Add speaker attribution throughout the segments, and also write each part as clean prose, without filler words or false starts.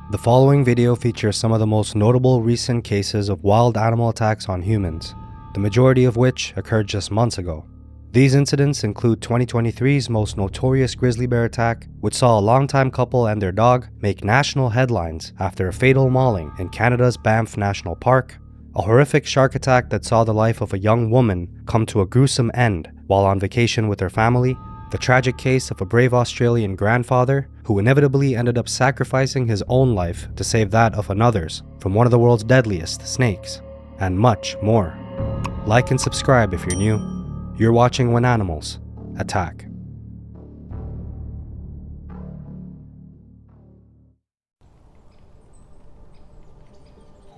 Speaker 1: The following video features some of the most notable recent cases of wild animal attacks on humans, the majority of which occurred just months ago. These incidents include 2023's most notorious grizzly bear attack, which saw a longtime couple and their dog make national headlines after a fatal mauling in Canada's Banff National Park, a horrific shark attack that saw the life of a young woman come to a gruesome end while on vacation with her family, the tragic case of a brave Australian grandfather who inevitably ended up sacrificing his own life to save that of another's from one of the world's deadliest snakes, and much more. Like and subscribe if you're new. You're watching When Animals Attack.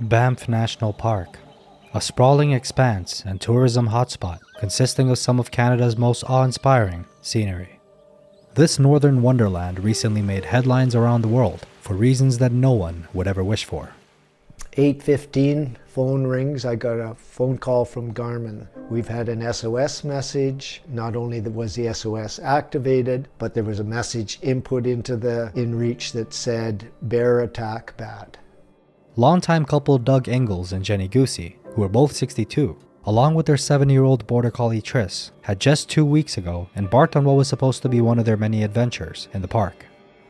Speaker 1: Banff National Park, a sprawling expanse and tourism hotspot consisting of some of Canada's most awe-inspiring scenery. This northern wonderland recently made headlines around the world for reasons that no one would ever wish for.
Speaker 2: 8:15, phone rings. I got a phone call from Garmin. We've had an SOS message. Not only was the SOS activated, but there was a message input into the inReach that said, bear attack bad.
Speaker 1: Longtime couple Doug Ingalls and Jenny Goosey, who were both 62, along with their 7-year-old border collie Tris, had just 2 weeks ago embarked on what was supposed to be one of their many adventures in the park.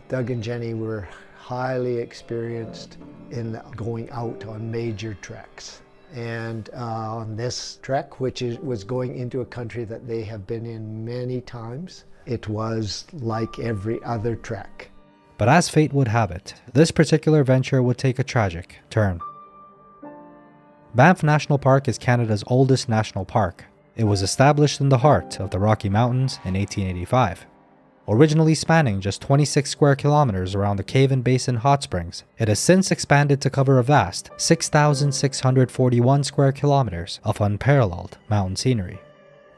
Speaker 2: Doug and Jenny were highly experienced in going out on major treks. And on this trek, which was going into a country that they have been in many times, it was like every other trek.
Speaker 1: But as fate would have it, this particular venture would take a tragic turn. Banff National Park is Canada's oldest national park. It was established in the heart of the Rocky Mountains in 1885. Originally spanning just 26 square kilometers around the Cave-in Basin hot springs, it has since expanded to cover a vast 6,641 square kilometers of unparalleled mountain scenery.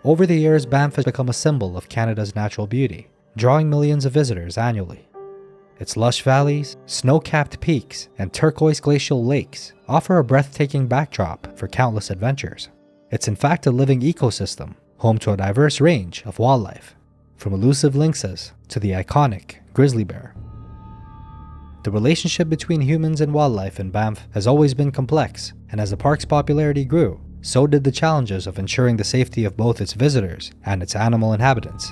Speaker 1: Over the years, Banff has become a symbol of Canada's natural beauty, drawing millions of visitors annually. Its lush valleys, snow-capped peaks, and turquoise glacial lakes offer a breathtaking backdrop for countless adventures. It's in fact a living ecosystem, home to a diverse range of wildlife, from elusive lynxes to the iconic grizzly bear. The relationship between humans and wildlife in Banff has always been complex, and as the park's popularity grew, so did the challenges of ensuring the safety of both its visitors and its animal inhabitants.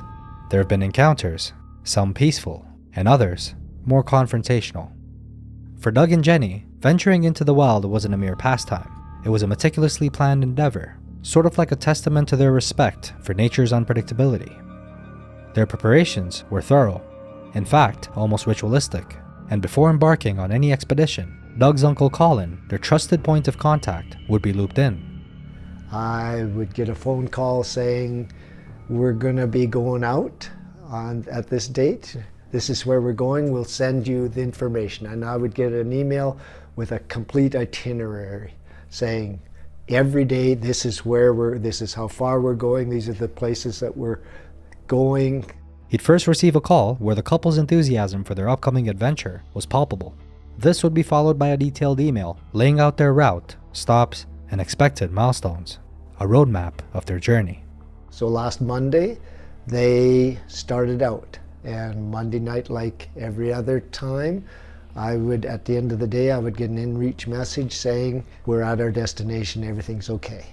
Speaker 1: There have been encounters, some peaceful, and others more confrontational. For Doug and Jenny, venturing into the wild wasn't a mere pastime. It was a meticulously planned endeavor, sort of like a testament to their respect for nature's unpredictability. Their preparations were thorough, in fact, almost ritualistic, and before embarking on any expedition, Doug's uncle Colin, their trusted point of contact, would be looped in.
Speaker 2: I would get a phone call saying, we're gonna be going out at this date. This is where we're going, we'll send you the information. And I would get an email with a complete itinerary saying, every day this is this is how far we're going, these are the places that we're going.
Speaker 1: He'd first receive a call where the couple's enthusiasm for their upcoming adventure was palpable. This would be followed by a detailed email laying out their route, stops, and expected milestones, a roadmap of their journey.
Speaker 2: So last Monday, they started out. And Monday night, like every other time, at the end of the day, I would get an inReach message saying, we're at our destination, everything's okay.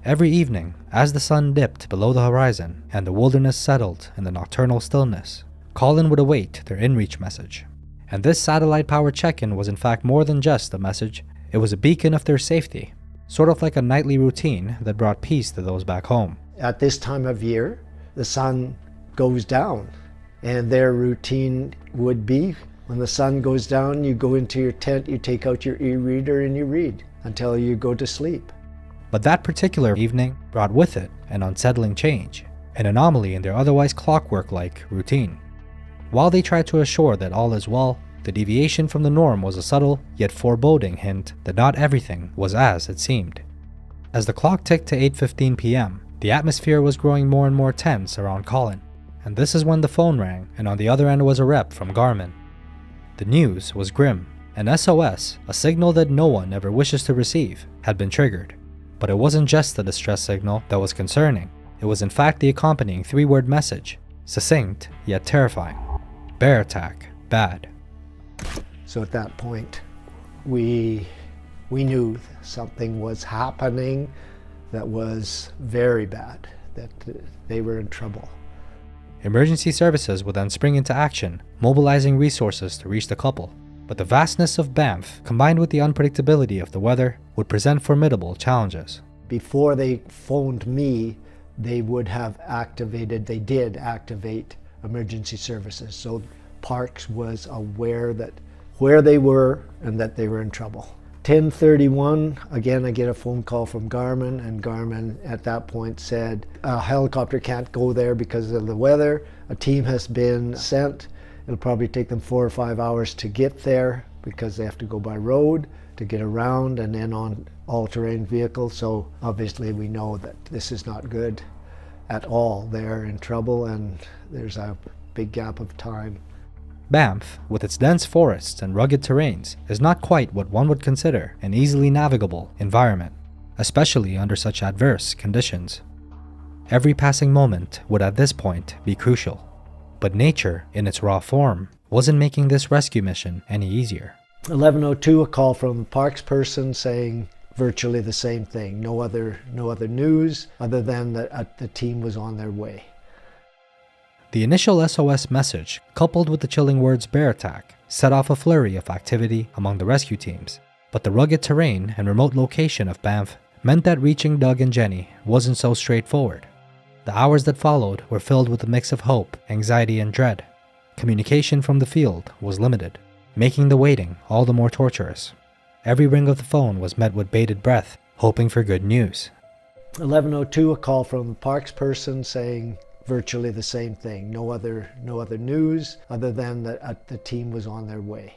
Speaker 1: Every evening, as the sun dipped below the horizon and the wilderness settled in the nocturnal stillness, Colin would await their inReach message. And this satellite-powered check-in was in fact more than just a message. It was a beacon of their safety, sort of like a nightly routine that brought peace to those back home.
Speaker 2: At this time of year, the sun goes down. And their routine would be, when the sun goes down, you go into your tent, you take out your e-reader and you read until you go to sleep.
Speaker 1: But that particular evening brought with it an unsettling change, an anomaly in their otherwise clockwork-like routine. While they tried to assure that all is well, the deviation from the norm was a subtle yet foreboding hint that not everything was as it seemed. As the clock ticked to 8:15 p.m., the atmosphere was growing more and more tense around Colin. And this is when the phone rang, and on the other end was a rep from Garmin. The news was grim. An SOS, a signal that no one ever wishes to receive, had been triggered. But it wasn't just the distress signal that was concerning. It was in fact the accompanying 3-word message, succinct yet terrifying. Bear attack, bad.
Speaker 2: So at that point, we knew something was happening that was very bad, that they were in trouble.
Speaker 1: Emergency services would then spring into action, mobilizing resources to reach the couple. But the vastness of Banff, combined with the unpredictability of the weather, would present formidable challenges.
Speaker 2: Before they phoned me, they did activate emergency services. So Parks was aware that where they were and that they were in trouble. 10:31, again I get a phone call from Garmin, and Garmin at that point said, a helicopter can't go there because of the weather. A team has been sent. It'll probably take them 4 or 5 hours to get there because they have to go by road to get around and then on all-terrain vehicles. So obviously we know that this is not good at all. They're in trouble and there's a big gap of time.
Speaker 1: Banff, with its dense forests and rugged terrains, is not quite what one would consider an easily navigable environment, especially under such adverse conditions. Every passing moment would at this point be crucial, but nature, in its raw form, wasn't making this rescue mission any easier.
Speaker 2: 11:02, a call from the parks person saying virtually the same thing. No other news other than that the team was on their way.
Speaker 1: The initial SOS message, coupled with the chilling words bear attack, set off a flurry of activity among the rescue teams. But the rugged terrain and remote location of Banff meant that reaching Doug and Jenny wasn't so straightforward. The hours that followed were filled with a mix of hope, anxiety, and dread. Communication from the field was limited, making the waiting all the more torturous. Every ring of the phone was met with bated breath, hoping for good news.
Speaker 2: 11:02, a call from the parks person saying virtually the same thing. No other news other than that the team was on their way.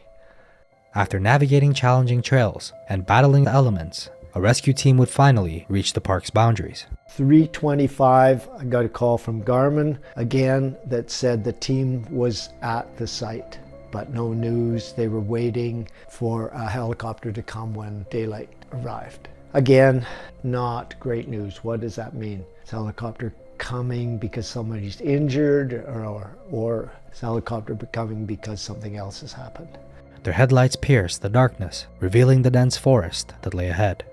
Speaker 1: After navigating challenging trails and battling the elements, a rescue team would finally reach the park's boundaries.
Speaker 2: 3:25, I got a call from Garmin again that said the team was at the site, but no news. They were waiting for a helicopter to come when daylight arrived. Again, not great news. What does that mean? Is helicopter coming because somebody's injured, or is helicopter coming because something else has happened?
Speaker 1: Their headlights pierced the darkness, revealing the dense forest that lay ahead.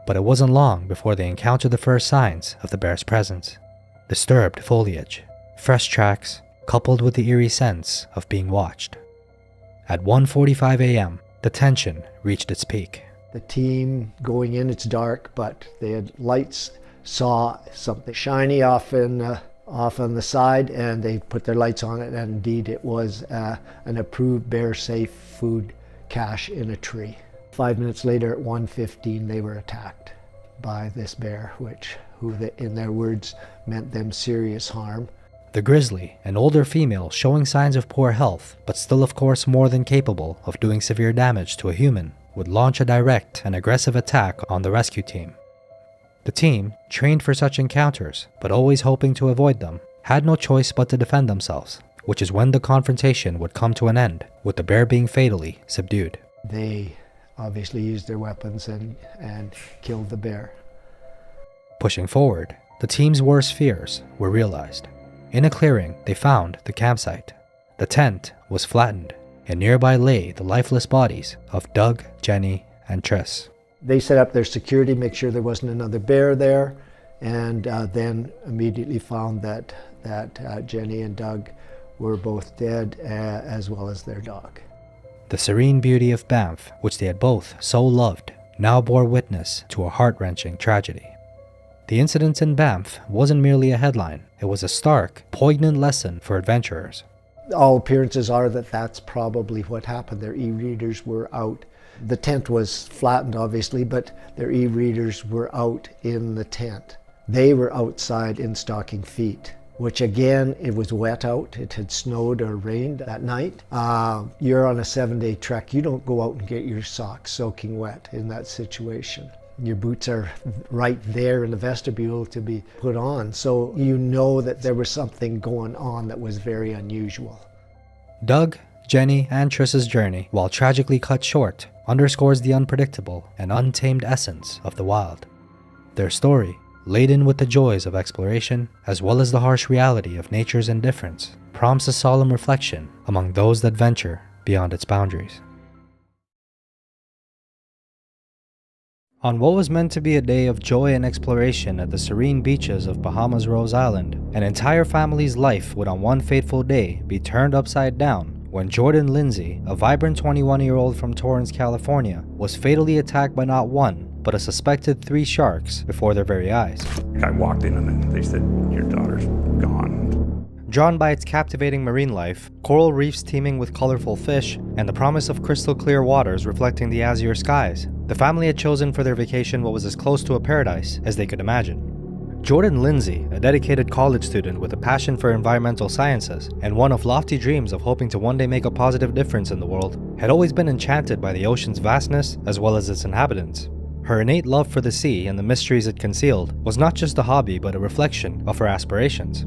Speaker 1: But it wasn't long before they encountered the first signs of the bear's presence. Disturbed foliage, fresh tracks, coupled with the eerie sense of being watched. At 1:45 a.m., the tension reached its peak.
Speaker 2: The team going in, it's dark, but they had lights, saw something shiny off on the side, and they put their lights on it, and indeed it was an approved bear-safe food cache in a tree. 5 minutes later, at 1:15, they were attacked by this bear, who in their words meant them serious harm.
Speaker 1: The grizzly, an older female showing signs of poor health, but still of course more than capable of doing severe damage to a human, would launch a direct and aggressive attack on the rescue team. The team, trained for such encounters, but always hoping to avoid them, had no choice but to defend themselves, which is when the confrontation would come to an end, with the bear being fatally subdued.
Speaker 2: They obviously used their weapons and killed the bear.
Speaker 1: Pushing forward, the team's worst fears were realized. In a clearing, they found the campsite. The tent was flattened, and nearby lay the lifeless bodies of Doug, Jenny, and Triss.
Speaker 2: They set up their security, make sure there wasn't another bear there, and then immediately found that Jenny and Doug were both dead, as well as their dog.
Speaker 1: The serene beauty of Banff, which they had both so loved, now bore witness to a heart-wrenching tragedy. The incident in Banff wasn't merely a headline, it was a stark, poignant lesson for adventurers.
Speaker 2: All appearances are that that's probably what happened. Their e-readers were out. The tent was flattened, obviously, but their e-readers were out in the tent. They were outside in stocking feet, which again, it was wet out. It had snowed or rained that night. You're on a 7-day trek. You don't go out and get your socks soaking wet in that situation. Your boots are right there in the vestibule to be put on. So you know that there was something going on that was very unusual.
Speaker 1: Doug, Jenny, and Triss's journey, while tragically cut short, underscores the unpredictable and untamed essence of the wild. Their story, laden with the joys of exploration, as well as the harsh reality of nature's indifference, prompts a solemn reflection among those that venture beyond its boundaries. On what was meant to be a day of joy and exploration at the serene beaches of Bahamas Rose Island, an entire family's life would on one fateful day be turned upside down when Jordan Lindsey, a vibrant 21-year-old from Torrance, California, was fatally attacked by not one, but a suspected 3 sharks before their very eyes.
Speaker 3: I walked in and then they said, "Your daughter's gone."
Speaker 1: Drawn by its captivating marine life, coral reefs teeming with colorful fish, and the promise of crystal clear waters reflecting the azure skies, the family had chosen for their vacation what was as close to a paradise as they could imagine. Jordan Lindsey, a dedicated college student with a passion for environmental sciences and one of lofty dreams of hoping to one day make a positive difference in the world, had always been enchanted by the ocean's vastness as well as its inhabitants. Her innate love for the sea and the mysteries it concealed was not just a hobby but a reflection of her aspirations.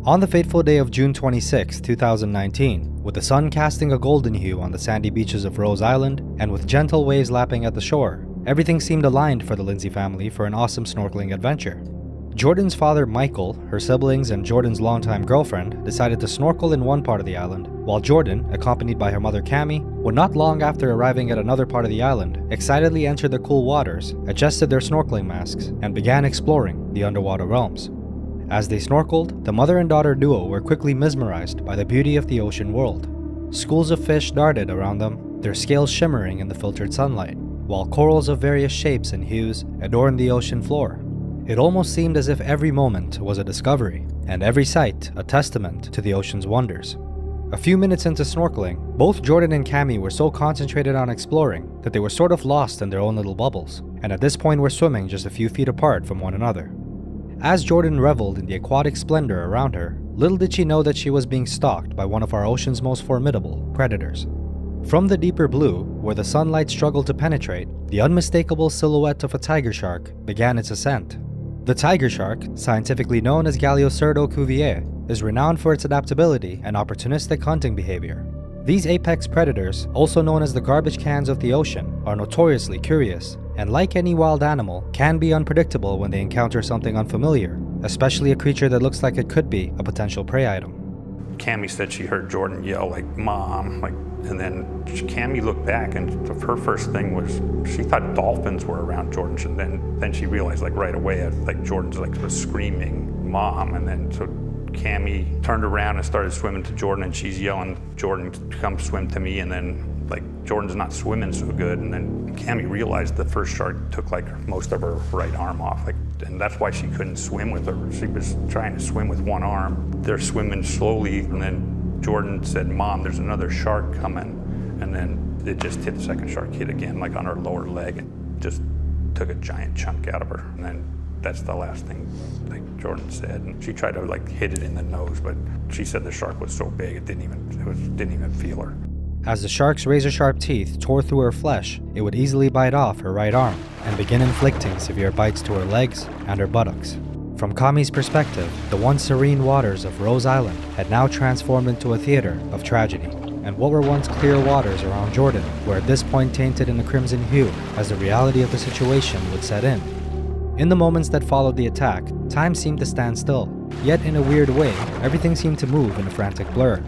Speaker 1: On the fateful day of June 26, 2019, with the sun casting a golden hue on the sandy beaches of Rose Island and with gentle waves lapping at the shore, everything seemed aligned for the Lindsey family for an awesome snorkeling adventure. Jordan's father Michael, her siblings, and Jordan's longtime girlfriend decided to snorkel in one part of the island, while Jordan, accompanied by her mother Cammie, would not long after arriving at another part of the island, excitedly enter the cool waters, adjusted their snorkeling masks, and began exploring the underwater realms. As they snorkeled, the mother and daughter duo were quickly mesmerized by the beauty of the ocean world. Schools of fish darted around them, their scales shimmering in the filtered sunlight, while corals of various shapes and hues adorned the ocean floor. It almost seemed as if every moment was a discovery, and every sight a testament to the ocean's wonders. A few minutes into snorkeling, both Jordan and Cammie were so concentrated on exploring that they were sort of lost in their own little bubbles, and at this point were swimming just a few feet apart from one another. As Jordan reveled in the aquatic splendor around her, little did she know that she was being stalked by one of our ocean's most formidable predators. From the deeper blue, where the sunlight struggled to penetrate, the unmistakable silhouette of a tiger shark began its ascent. The tiger shark, scientifically known as Galiocerdo cuvier, is renowned for its adaptability and opportunistic hunting behavior. These apex predators, also known as the garbage cans of the ocean, are notoriously curious, and like any wild animal, can be unpredictable when they encounter something unfamiliar, especially a creature that looks like it could be a potential prey item.
Speaker 3: Cammie said she heard Jordan yell like "Mom," and then Cammie looked back, and her first thing was she thought dolphins were around Jordan, and then she realized right away Jordan's was screaming "Mom," and then so Cammie turned around and started swimming to Jordan, and she's yelling, "Jordan, come swim to me," and then Jordan's not swimming so good, and then Cammie realized the first shark took most of her right arm off, and that's why she couldn't swim with her. She was trying to swim with one arm. They're swimming slowly, and then Jordan said, "Mom, there's another shark coming," and then it just hit, the second shark hit again, on her lower leg, and just took a giant chunk out of her, and then that's the last thing Jordan said. And she tried to hit it in the nose, but she said the shark was so big it didn't even feel her.
Speaker 1: As the shark's razor-sharp teeth tore through her flesh, it would easily bite off her right arm and begin inflicting severe bites to her legs and her buttocks. From Cammie's perspective, the once serene waters of Rose Island had now transformed into a theater of tragedy, and what were once clear waters around Jordan were at this point tainted in a crimson hue as the reality of the situation would set in. In the moments that followed the attack, time seemed to stand still, yet in a weird way, everything seemed to move in a frantic blur.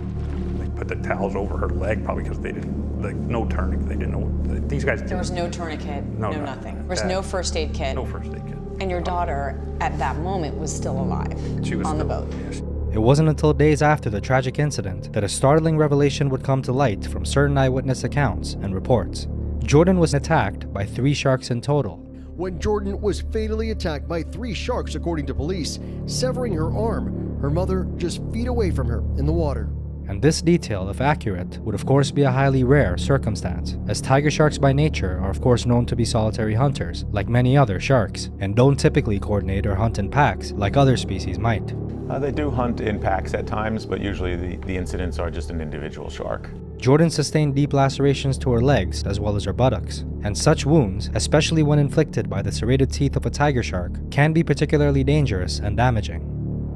Speaker 3: Put the towels over her leg, probably because they didn't, no tourniquet, they didn't know, these guys didn't.
Speaker 4: There was no tourniquet, no nothing. There was no first aid kit.
Speaker 3: No first aid kit.
Speaker 4: And your daughter, at that moment, was still alive.
Speaker 3: She was
Speaker 4: on
Speaker 3: still,
Speaker 4: the boat.
Speaker 3: Yes.
Speaker 1: It wasn't until days after the tragic incident that a startling revelation would come to light from certain eyewitness accounts and reports. Jordan was attacked by 3 sharks in total.
Speaker 5: When Jordan was fatally attacked by 3 sharks, according to police, severing her arm, her mother just feet away from her in the water.
Speaker 1: And this detail, if accurate, would of course be a highly rare circumstance, as tiger sharks by nature are of course known to be solitary hunters, like many other sharks, and don't typically coordinate or hunt in packs, like other species might.
Speaker 6: They do hunt in packs at times, but usually the incidents are just an individual shark.
Speaker 1: Jordan sustained deep lacerations to her legs as well as her buttocks, and such wounds, especially when inflicted by the serrated teeth of a tiger shark, can be particularly dangerous and damaging.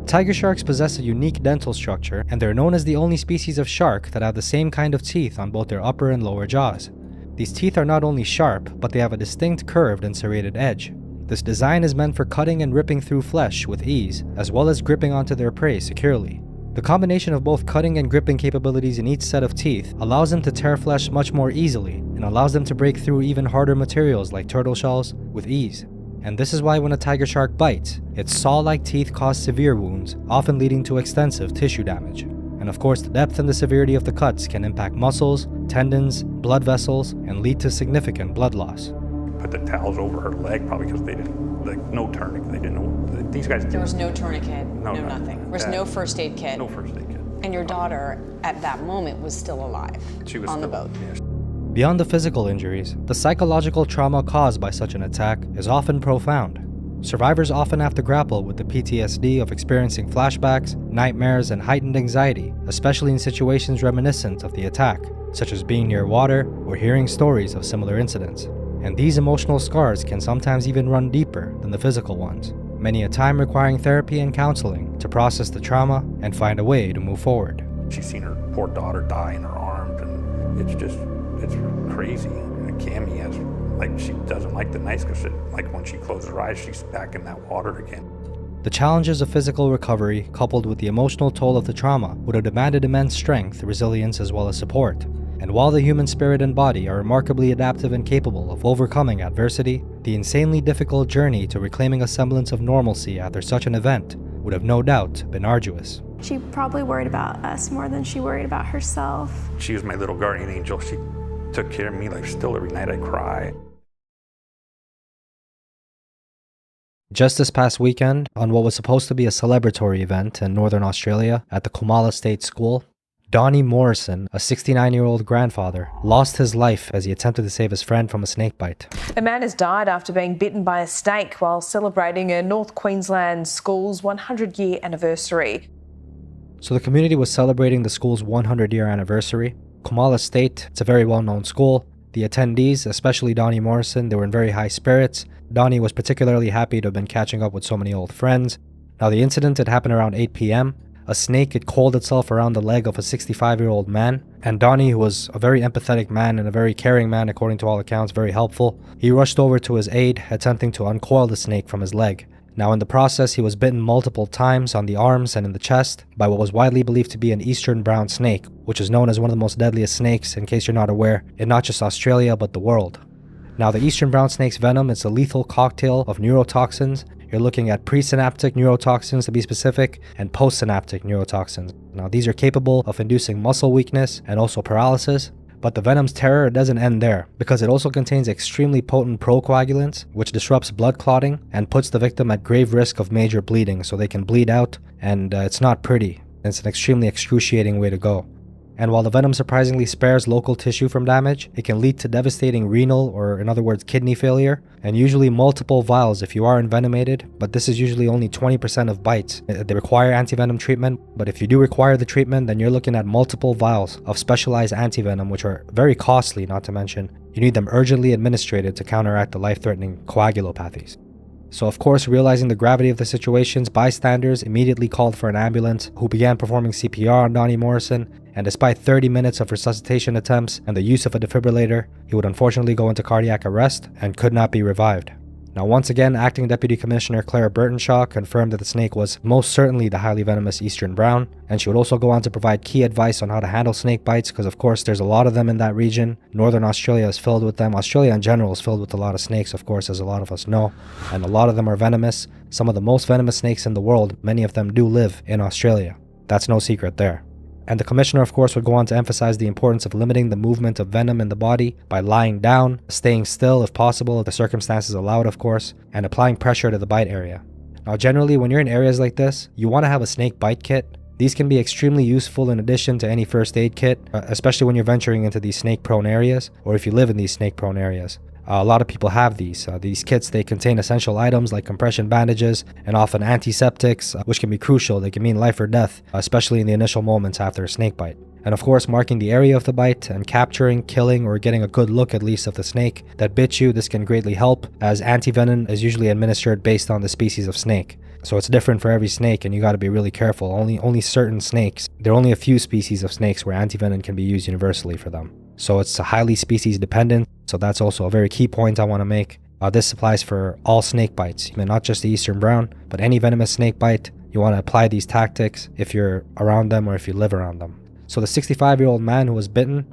Speaker 1: Tiger sharks possess a unique dental structure, and they're known as the only species of shark that have the same kind of teeth on both their upper and lower jaws. These teeth are not only sharp, but they have a distinct curved and serrated edge. This design is meant for cutting and ripping through flesh with ease, as well as gripping onto their prey securely. The combination of both cutting and gripping capabilities in each set of teeth allows them to tear flesh much more easily and allows them to break through even harder materials like turtle shells with ease. And this is why when a tiger shark bites, its saw-like teeth cause severe wounds, often leading to extensive tissue damage. And of course, the depth and the severity of the cuts can impact muscles, tendons, blood vessels, and lead to significant blood loss.
Speaker 3: Put the towels over her leg probably because they didn't, like, no tourniquet. They didn't know, these guys didn't.
Speaker 4: There was no tourniquet, no
Speaker 3: nothing.
Speaker 4: nothing. There was no first aid kit.
Speaker 3: No first aid kit.
Speaker 4: And your daughter, at that moment, was still alive
Speaker 3: She was
Speaker 4: on the
Speaker 3: still,
Speaker 4: boat.
Speaker 3: yeah.
Speaker 1: Beyond the physical injuries, the psychological trauma caused by such an attack is often profound. Survivors often have to grapple with the PTSD of experiencing flashbacks, nightmares, and heightened anxiety, especially in situations reminiscent of the attack, such as being near water or hearing stories of similar incidents. And these emotional scars can sometimes even run deeper than the physical ones, many a time requiring therapy and counseling to process the trauma and find a way to move forward.
Speaker 3: She's seen her poor daughter die in her arms, and it's crazy. And Cammie has, like, she doesn't like the nights because, like, when she closes her eyes, she's back in that water again.
Speaker 1: The challenges of physical recovery, coupled with the emotional toll of the trauma, would have demanded immense strength, resilience, as well as support. And while the human spirit and body are remarkably adaptive and capable of overcoming adversity, the insanely difficult journey to reclaiming a semblance of normalcy after such an event would have no doubt been arduous.
Speaker 7: She probably worried about us more than she worried about herself.
Speaker 3: She was my little guardian angel. She took care of me. Like, still every night I cry.
Speaker 1: Just this past weekend, on what was supposed to be a celebratory event in Northern Australia at the Kumala State School, Donny Morrison, a 69-year-old grandfather, lost his life as he attempted to save his friend from a snake bite.
Speaker 8: A man has died after being bitten by a snake while celebrating a North Queensland school's 100-year anniversary.
Speaker 1: So the community was celebrating the school's 100-year anniversary. Kumala State, it's a very well-known school. The attendees, especially Donny Morrison, they were in very high spirits. Donny was particularly happy to have been catching up with so many old friends. Now the incident had happened around 8 p.m. A snake had coiled itself around the leg of a 65-year-old man, and Donny, who was a very empathetic man and a very caring man according to all accounts, very helpful, he rushed over to his aid, attempting to uncoil the snake from his leg. Now in the process, he was bitten multiple times on the arms and in the chest by what was widely believed to be an eastern brown snake, which is known as one of the most deadliest snakes, in case you're not aware, in not just Australia but the world. Now the eastern brown snake's venom is a lethal cocktail of neurotoxins. You're looking at presynaptic neurotoxins to be specific, and postsynaptic neurotoxins. Now these are capable of inducing muscle weakness and also paralysis, but the venom's terror doesn't end there, because it also contains extremely potent procoagulants, which disrupts blood clotting and puts the victim at grave risk of major bleeding, so they can bleed out, and it's not pretty. It's an extremely excruciating way to go. And while the venom surprisingly spares local tissue from damage, it can lead to devastating renal, or in other words kidney failure, and usually multiple vials if you are envenomated, but this is usually only 20% of bites. They require antivenom treatment, but if you do require the treatment, then you're looking at multiple vials of specialized antivenom, which are very costly, not to mention. You need them urgently administered to counteract the life-threatening coagulopathies. So of course, realizing the gravity of the situations, bystanders immediately called for an ambulance, who began performing CPR on Donny Morrison, and despite 30 minutes of resuscitation attempts and the use of a defibrillator, he would unfortunately go into cardiac arrest and could not be revived. Now once again, Acting Deputy Commissioner Claire Burtonshaw confirmed that the snake was most certainly the highly venomous eastern brown, and she would also go on to provide key advice on how to handle snake bites, because of course there's a lot of them in that region. Northern Australia is filled with them. Australia in general is filled with a lot of snakes, of course, as a lot of us know, and a lot of them are venomous. Some of the most venomous snakes in the world, many of them do live in Australia. That's no secret there. And the commissioner, of course, would go on to emphasize the importance of limiting the movement of venom in the body by lying down, staying still if possible, if the circumstances allowed, of course, and applying pressure to the bite area. Now, generally, when you're in areas like this, you want to have a snake bite kit. These can be extremely useful in addition to any first aid kit, especially when you're venturing into these snake-prone areas, or if you live in these snake-prone areas. A lot of people have these. These kits, they contain essential items like compression bandages and often antiseptics, which can be crucial. They can mean life or death, especially in the initial moments after a snake bite. And of course, marking the area of the bite and capturing, killing, or getting a good look at least of the snake that bit you. This can greatly help, as antivenom is usually administered based on the species of snake. So it's different for every snake, and you got to be really careful. Only certain snakes. There are only a few species of snakes where antivenom can be used universally for them. So it's highly species dependent. So that's also a very key point I want to make. This applies for all snake bites, not just the eastern brown, but any venomous snake bite. You want to apply these tactics if you're around them or if you live around them. So the 65-year-old man who was bitten,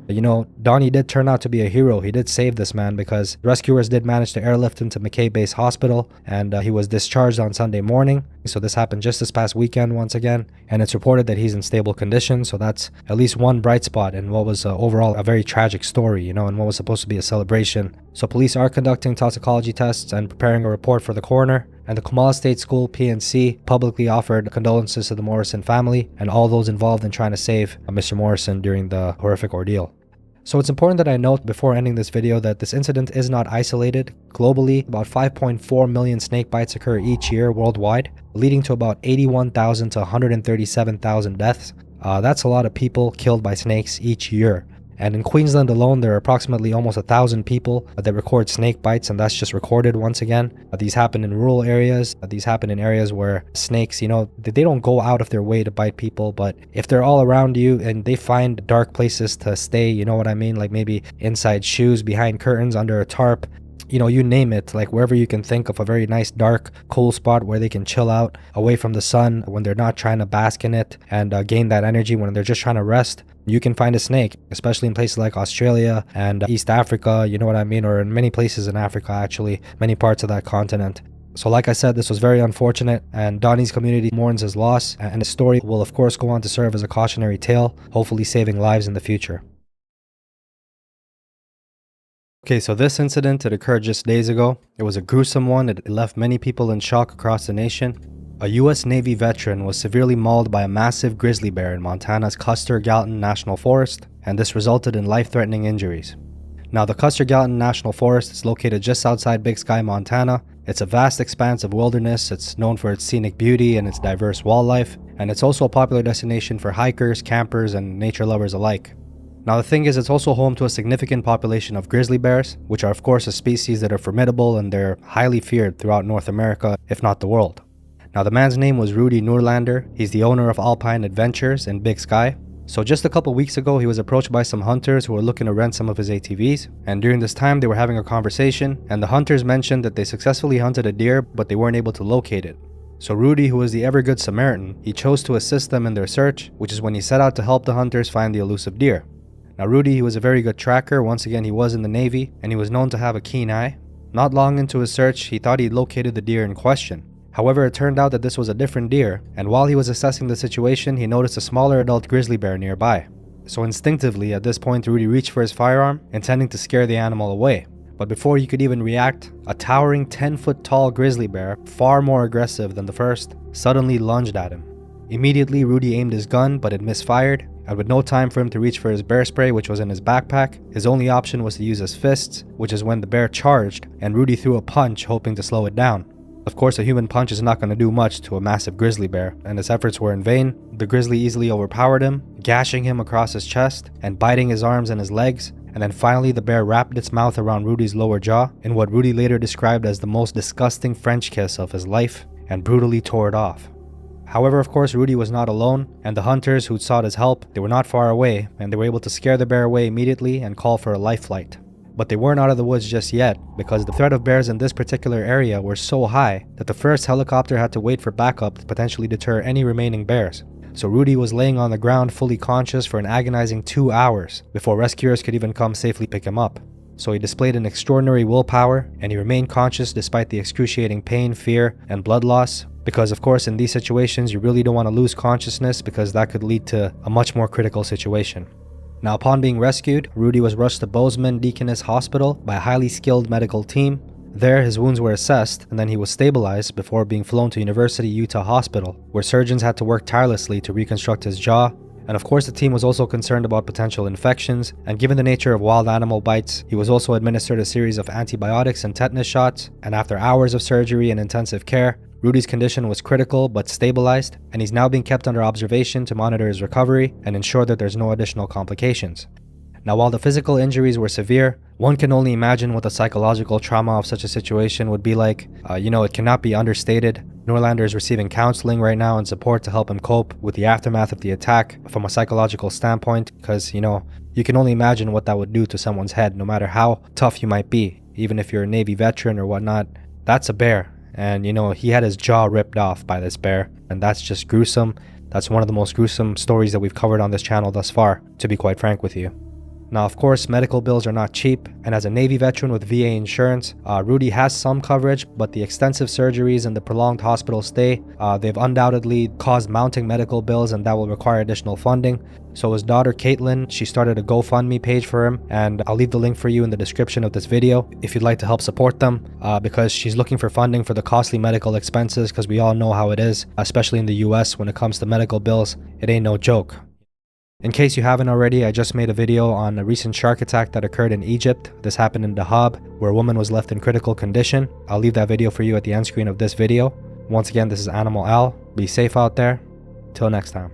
Speaker 1: Donny did turn out to be a hero. He did save this man because rescuers did manage to airlift him to McKay Base Hospital, and he was discharged on Sunday morning. So this happened just this past weekend once again, and it's reported that he's in stable condition. So that's at least one bright spot in what was overall a very tragic story, and what was supposed to be a celebration. So police are conducting toxicology tests and preparing a report for the coroner. And the Kamala State School PNC publicly offered condolences to the Morrison family and all those involved in trying to save Mr. Morrison during the horrific ordeal. So it's important that I note before ending this video that this incident is not isolated. Globally, about 5.4 million snake bites occur each year worldwide, leading to about 81,000 to 137,000 deaths. That's a lot of people killed by snakes each year. And in Queensland alone, there are approximately almost 1,000 people that record snake bites, and that's just recorded once again. These happen in rural areas. These happen in areas where snakes, they don't go out of their way to bite people, but if they're all around you and they find dark places to stay, you know what I mean? Like maybe inside shoes, behind curtains, under a tarp, you name it, like wherever you can think of a very nice, dark, cool spot where they can chill out away from the sun when they're not trying to bask in it and gain that energy when they're just trying to rest. You can find a snake, especially in places like Australia and East Africa, you know what I mean, or in many places in Africa, actually, many parts of that continent. So like I said, this was very unfortunate, and Donny's community mourns his loss, and his story will of course go on to serve as a cautionary tale, hopefully saving lives in the future. Okay, so this incident, it occurred just days ago. It was a gruesome one. It left many people in shock across the nation. A U.S. Navy veteran was severely mauled by a massive grizzly bear in Montana's Custer-Gallatin National Forest, and this resulted in life-threatening injuries. Now, the Custer-Gallatin National Forest is located just outside Big Sky, Montana. It's a vast expanse of wilderness. It's known for its scenic beauty and its diverse wildlife, and it's also a popular destination for hikers, campers, and nature lovers alike. Now the thing is, it's also home to a significant population of grizzly bears, which are of course a species that are formidable and they're highly feared throughout North America, if not the world. Now the man's name was Rudy Noorlander. He's the owner of Alpine Adventures in Big Sky. So just a couple weeks ago, he was approached by some hunters who were looking to rent some of his ATVs, and during this time they were having a conversation, and the hunters mentioned that they successfully hunted a deer, but they weren't able to locate it. So Rudy, who was the ever good Samaritan, he chose to assist them in their search, which is when he set out to help the hunters find the elusive deer. Now Rudy, he was a very good tracker. Once again, he was in the Navy, and he was known to have a keen eye. Not long into his search, he thought he'd located the deer in question. However, it turned out that this was a different deer, and while he was assessing the situation, he noticed a smaller adult grizzly bear nearby. So instinctively, at this point, Rudy reached for his firearm, intending to scare the animal away. But before he could even react, a towering 10-foot tall grizzly bear, far more aggressive than the first, suddenly lunged at him. Immediately, Rudy aimed his gun, but it misfired, and with no time for him to reach for his bear spray, which was in his backpack, his only option was to use his fists, which is when the bear charged, and Rudy threw a punch, hoping to slow it down. Of course, a human punch is not going to do much to a massive grizzly bear, and his efforts were in vain. The grizzly easily overpowered him, gashing him across his chest, and biting his arms and his legs, and then finally the bear wrapped its mouth around Rudy's lower jaw, in what Rudy later described as the most disgusting French kiss of his life, and brutally tore it off. However, of course, Rudy was not alone, and the hunters who'd sought his help, they were not far away, and they were able to scare the bear away immediately and call for a life flight. But they weren't out of the woods just yet, because the threat of bears in this particular area were so high that the first helicopter had to wait for backup to potentially deter any remaining bears. So Rudy was laying on the ground fully conscious for an agonizing 2 hours before rescuers could even come safely pick him up. So he displayed an extraordinary willpower, and he remained conscious despite the excruciating pain, fear, and blood loss. Because of course in these situations you really don't want to lose consciousness, because that could lead to a much more critical situation. Now upon being rescued, Rudy was rushed to Bozeman Deaconess Hospital by a highly skilled medical team. There his wounds were assessed, and then he was stabilized before being flown to University Utah Hospital, where surgeons had to work tirelessly to reconstruct his jaw. And of course the team was also concerned about potential infections, and given the nature of wild animal bites, he was also administered a series of antibiotics and tetanus shots, and after hours of surgery and intensive care, Rudy's condition was critical but stabilized, and he's now being kept under observation to monitor his recovery and ensure that there's no additional complications. Now while the physical injuries were severe, one can only imagine what the psychological trauma of such a situation would be like. It cannot be understated. Noorlander is receiving counseling right now and support to help him cope with the aftermath of the attack from a psychological standpoint, because, you can only imagine what that would do to someone's head, no matter how tough you might be. Even if you're a Navy veteran or whatnot, that's a bear. And he had his jaw ripped off by this bear, and that's just gruesome. That's one of the most gruesome stories that we've covered on this channel thus far, to be quite frank with you. Now, of course, medical bills are not cheap, and as a Navy veteran with VA insurance, Rudy has some coverage, but the extensive surgeries and the prolonged hospital stay, they've undoubtedly caused mounting medical bills, and that will require additional funding. So his daughter, Caitlin, she started a GoFundMe page for him, and I'll leave the link for you in the description of this video if you'd like to help support them, because she's looking for funding for the costly medical expenses, because we all know how it is, especially in the US when it comes to medical bills. It ain't no joke. In case you haven't already, I just made a video on a recent shark attack that occurred in Egypt. This happened in Dahab, where a woman was left in critical condition. I'll leave that video for you at the end screen of this video. Once again, this is Animal Al. Be safe out there. Till next time.